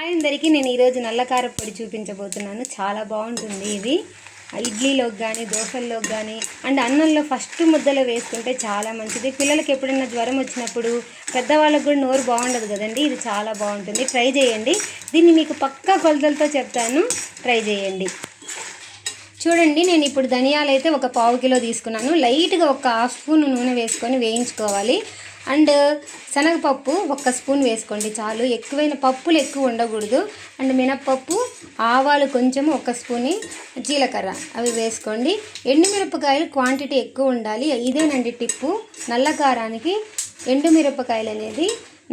Hi అందరికీ, నేను ఈరోజు నల్ల కారప్పొడి చూపించబోతున్నాను. చాలా బాగుంటుంది. ఇది ఇడ్లీలోకి కానీ దోశల్లోకి కానీ అండ్ అన్నంలో ఫస్ట్ ముద్దలో వేసుకుంటే చాలా మంచిది. పిల్లలకి ఎప్పుడైనా జ్వరం వచ్చినప్పుడు, పెద్దవాళ్ళకు కూడా నోరు బాగుండదు కదండి. ఇది చాలా బాగుంటుంది. ట్రై చేయండి. దీన్ని మీకు పక్కా కొలతలతో చెప్తాను, ట్రై చేయండి. చూడండి, నేను ఇప్పుడు ధనియాలు అయితే ఒక పావు కిలో తీసుకున్నాను. లైట్గా ఒక హాఫ్ స్పూన్ నూనె వేసుకొని వేయించుకోవాలి. అండ్ శనగపప్పు 1 స్పూన్ వేసుకోండి చాలు. ఎక్కువైన పప్పులు ఎక్కువ ఉండకూడదు. అండ్ మినప్పప్పు, ఆవాలు కొంచెము 1 స్పూన్, జీలకర్ర అవి వేసుకోండి. ఎండుమిరపకాయలు క్వాంటిటీ ఎక్కువ ఉండాలి. ఇదేనండి టిప్పు. నల్ల కారానికి ఎండుమిరపకాయలు అనేది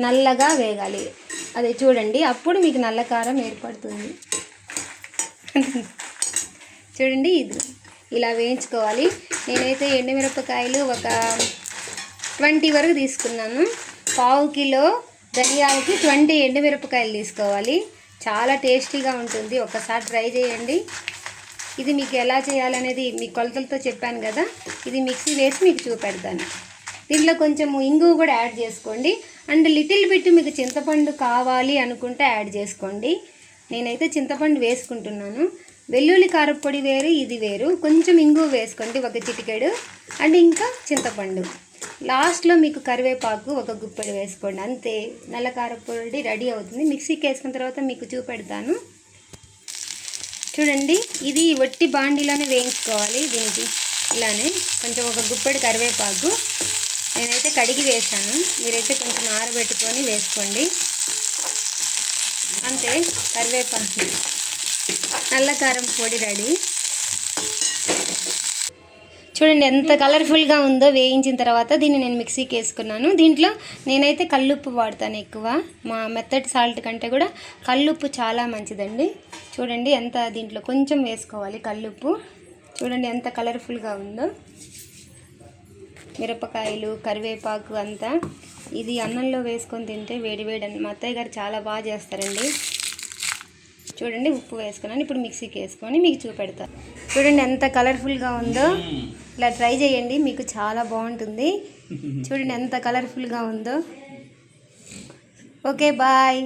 నల్లగా వేగాలి. అది చూడండి, అప్పుడు మీకు నల్ల కారం ఏర్పడుతుంది. చూడండి, ఇది ఇలా వేయించుకోవాలి. నేనైతే ఎండుమిరపకాయలు ఒక 20 వరకు తీసుకున్నాను. పావు కిలో ధనియాలకి 20 ఎండుమిరపకాయలు తీసుకోవాలి. చాలా టేస్టీగా ఉంటుంది. ఒకసారి ట్రై చేయండి. ఇది మీకు ఎలా చేయాలనేది మీ కొలతలతో చెప్పాను కదా. ఇది మిక్సీ వేసి మీకు చూపెడతాను. దీంట్లో కొంచెం ఇంగువ కూడా యాడ్ చేసుకోండి. అండ్ లిటిల్ బిట్ మీకు చింతపండు కావాలి అనుకుంటే యాడ్ చేసుకోండి. నేనైతే చింతపండు వేసుకుంటున్నాను. వెల్లుల్లి కారప్పొడి వేరు, ఇది వేరు. కొంచెం ఇంగువ వేసుకోండి, 1 చిటికెడు. అండ్ ఇంకా చింతపండు. లాస్ట్లో మీకు కరివేపాకు 1 గుప్పెడు వేసుకోండి. అంతే, నల్ల కారప్పొడి రెడీ అవుతుంది. మిక్సీకి వేసుకున్న తర్వాత మీకు చూపెడతాను. చూడండి, ఇది వట్టి బాండీలోనే వేయించుకోవాలి. దీనికి ఇలానే కొంచెం 1 గుప్పెడు కరివేపాకు నేనైతే కడిగి వేసాను. మీరైతే కొంచెం ఆరబెట్టుకొని వేసుకోండి. అంతే, కరివేపాకు నల్ల కారం పొడి రెడీ. చూడండి ఎంత కలర్ఫుల్గా ఉందో వేయించిన తర్వాత. దీన్ని నేను మిక్సీకి వేసుకున్నాను. దీంట్లో నేనైతే కల్లుప్పు వాడతాను ఎక్కువ. మా మెత్తటి సాల్ట్ కంటే కూడా కల్లుప్పు చాలా మంచిదండి. చూడండి ఎంత, దీంట్లో కొంచెం వేసుకోవాలి కల్లుప్పు. చూడండి ఎంత కలర్ఫుల్గా ఉందో. మిరపకాయలు, కరివేపాకు అంతా. ఇది అన్నంలో వేసుకొని తింటే వేడివేడి. మా అత్తయ్య గారు చాలా బాగా చేస్తారండి. చూడండి, ఉప్పు వేసుకున్నాను. ఇప్పుడు మిక్సీకి వేసుకొని మీకు చూపెడతాను. చూడండి ఎంత కలర్ఫుల్గా ఉందో. ఇలా ట్రై చేయండి, మీకు చాలా బాగుంటుంది. చూడండి ఎంత కలర్ఫుల్గా ఉందో. Okay, bye.